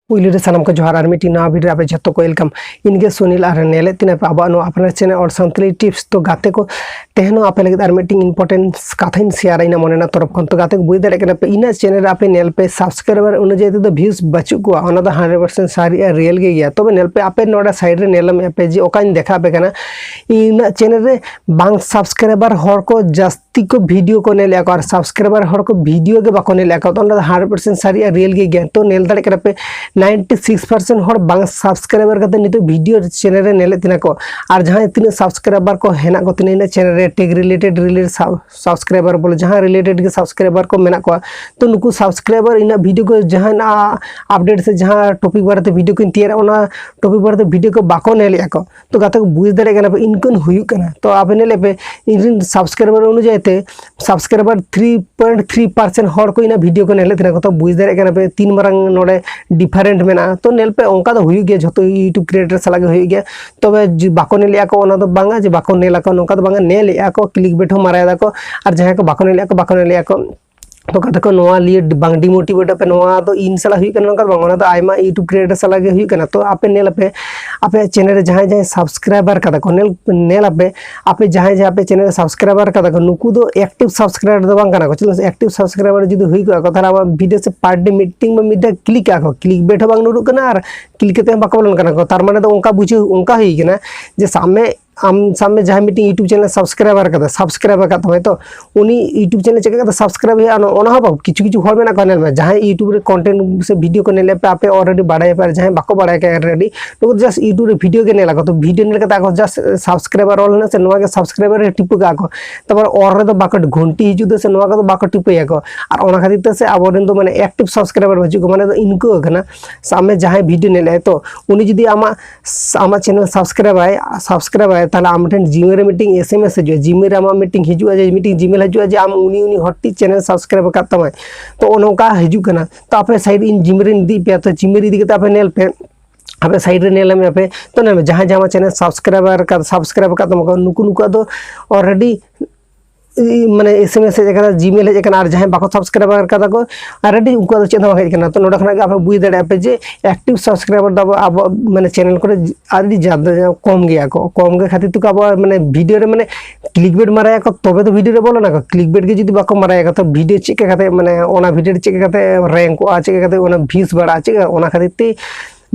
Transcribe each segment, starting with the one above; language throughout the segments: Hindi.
पुलिस सनाम को जोहार और मिट्टी नवा वीडियो आप जो को वेलकम इनके सुनील और नेले तीन अब अपना चैनल और संतली टिप्स तो गाते को तेहनो आप लगे और मिट्टी इंपोर्टेंट कथा शेयर इन मने तरफ खन तो गाते को बुझ दाड़े पे इन चैनल आप नेल पे सब्सक्राइबर अनुजाई तो व्यूज बचू को 100% सारी रियल गे गया तब नेल पे आप नोड़ा साइड रे नेलम पे जे ओकानी देखा पे कना इन चैनल रे बांग सब्सक्राइबर हर को जस्ती को वीडियो को नेल और सब्सक्राइबर हर को वीडियो के बाको नेल तो 100% सारी रियल गे गया तो नेल दाड़े पे 96% हर बांग सब्सक्राइबर करते नितो वीडियो चैनल रे नेले तिना को और जहां तीन सब्सक्राइबर को हेना को तीन चैनल रे टेक रिलेटेड सब्सक्राइबर बोले जहां रिलेटेड के सब्सक्राइबर को मेना को तो नुकु सब्सक्राइबर इन वीडियो को जहां अपडेट से जहां टॉपिक बारे वीडियो को तैयार ओना टॉपिक बारे वीडियो को बाको नेले को तो गाते को बुझ दाड़े कना पे इनकन हुयु कना तो आप नेले पे इन सब्सक्राइबर अनुसार ते सब्सक्राइबर 3.3% हर को इन वीडियो को नेले तिना को तो बुझ दाड़े कना पे तीन मारंग नोडे डिफरेंट मेना तो नेल पे ओंका दो हुई गया जो यूट्यूब क्रिएटर साला के हुई गया तबे बाको नेलिया को ओना दो बांगा जे बाको नेला को नोंका दो बांगा नेलिया को क्लिक बेट हो माराया को और जहां को बाको नेलिया को तो कथा को नोआ लिए बांग डिमोटिवेट पे नोआ तो इन साला हुई कना बांग ओना तो आयमा यूट्यूब क्रिएटर साला के हुई कना तो आपे नेल पे आपे चैनल रे जहां सब्सक्राइबर कदा को नेल आपे जहां आपे चैनल सब्सक्राइबर कदा को नुकु दो एक्टिव सब्सक्राइबर दो बांग कना को चलो एक्टिव सब्सक्राइबर जदी हुई को थारा वीडियो से पार्ट डे मीटिंग में मिडा क्लिक आ को क्लिक बेट बांग नुरु कना और क्लिक ते बाको बोलन कना को तार माने तो उनका बुझे उनका हुई कना जे सामने जहां मीटिंग यूट्यूब चैनल सब्सक्राइबर का तो उनी यूट्यूब चैनल चेक का सब्सक्राइब है ओना हो किछु किछु हर मेना को नेल में जहां यूट्यूब रे कंटेंट से वीडियो को नेले पे आपे ऑलरेडी बाड़ाय पर जहां बाको बाड़ाय के ऑलरेडी तो जस्ट यूट्यूब रे वीडियो के नेला को तो वीडियो नेल का को जस्ट सब्सक्राइबर ऑल ने से नोआ के सब्सक्राइबर रे टिप का को तब और रे तो बाको घंटी हिजु दे से नोआ का तो बाको टिप या को और ओना खातिर से आबोरेन तो माने एक्टिव सब्सक्राइबर बजु को माने तो इनको कना सामने जहां वीडियो नेले तो उनी जदी आमा चैनल सब्सक्राइब है ताला आमठन जीमेल रे मीटिंग एसएमएस हिजु जीमेल रे आमा मीटिंग हिजु जे मीटिंग जीमेल हिजु जे आम उनी हट्टी चैनल सब्सक्राइब करता है तो ओनोका हिजु कना तो आपे साइड इन जीमेल रे दी पे तो जीमेल इदी के आपे नेल पे आपे साइड रे नेल में आपे तो नेल में जहां जहां चैनल सब्सक्राइब का नुकु दो ऑलरेडी माने एसएमएस हेज जीमेल हेज और जहां बाको सब्सक्राइबर का को ऑलरेडी उनको चेक हेज तो नोडा खना आप बुझ दाड़े पे जे एक्टिव सब्सक्राइबर दो अब माने चैनल को आदि ज्यादा कम गया को कम के खातिर तो अब माने वीडियो रे माने क्लिक बेट माराया को तबे तो वीडियो रे बोलो ना को क्लिक बेट के जदी बाको माराया तो वीडियो चेक करते माने ओना वीडियो चेक करते रैंक को चेक करते ओना व्यूज बढ़ा चेक ओना खातिर ते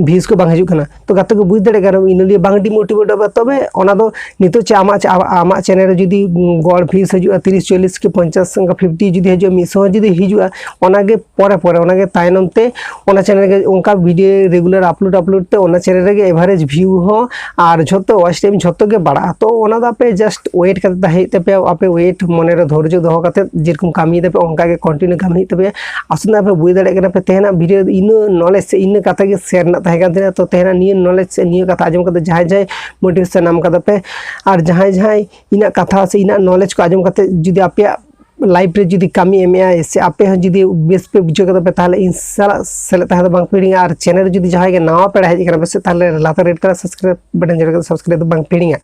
व्यूज को बांग हिजु कना तो गाते को बुझ दाड़े कना इनलिए बांग डिमोटिवेट अब तबे ओना दो नितो चे आमा चैनल रे जदी गॉड व्यूज हिजु 30 40 के 50 का 50 जदी हिजु मिसो जदी हिजु ओना के परे ओना के तायनम ते ओना चैनल के उनका वीडियो रेगुलर अपलोड ते ओना चैनल रे एवरेज व्यू हो और झोतो वॉच टाइम झोतो के बड़ा तो ओना दा पे जस्ट वेट करते हेते पे आपे वेट मने रे धैर्य दो करते जेरकम कामी दे पे उनका के कंटिन्यू कामी ते पे आसना पे बुझ दाड़े कना पे तेना वीडियो इन नॉलेज से इन कथा के शेयर तो तेना निये नॉलेज से निये कथा आजम करते जहां मोटिवेशन नाम करते पे और जहां इन कथा से इन नॉलेज को आजम करते जदी आपे लाइफ रे जदी कमी एम से आपे जदी बेस पे बुझे करते पे ताले इन सेले ताहे बांग पीड़िंगा और चैनल जदी जहां के नवा पेड़ा हेज करना पे ताले लाता रेड कलर सब्सक्राइब बटन जरूर सब्सक्राइब बांग पीड़िंगा।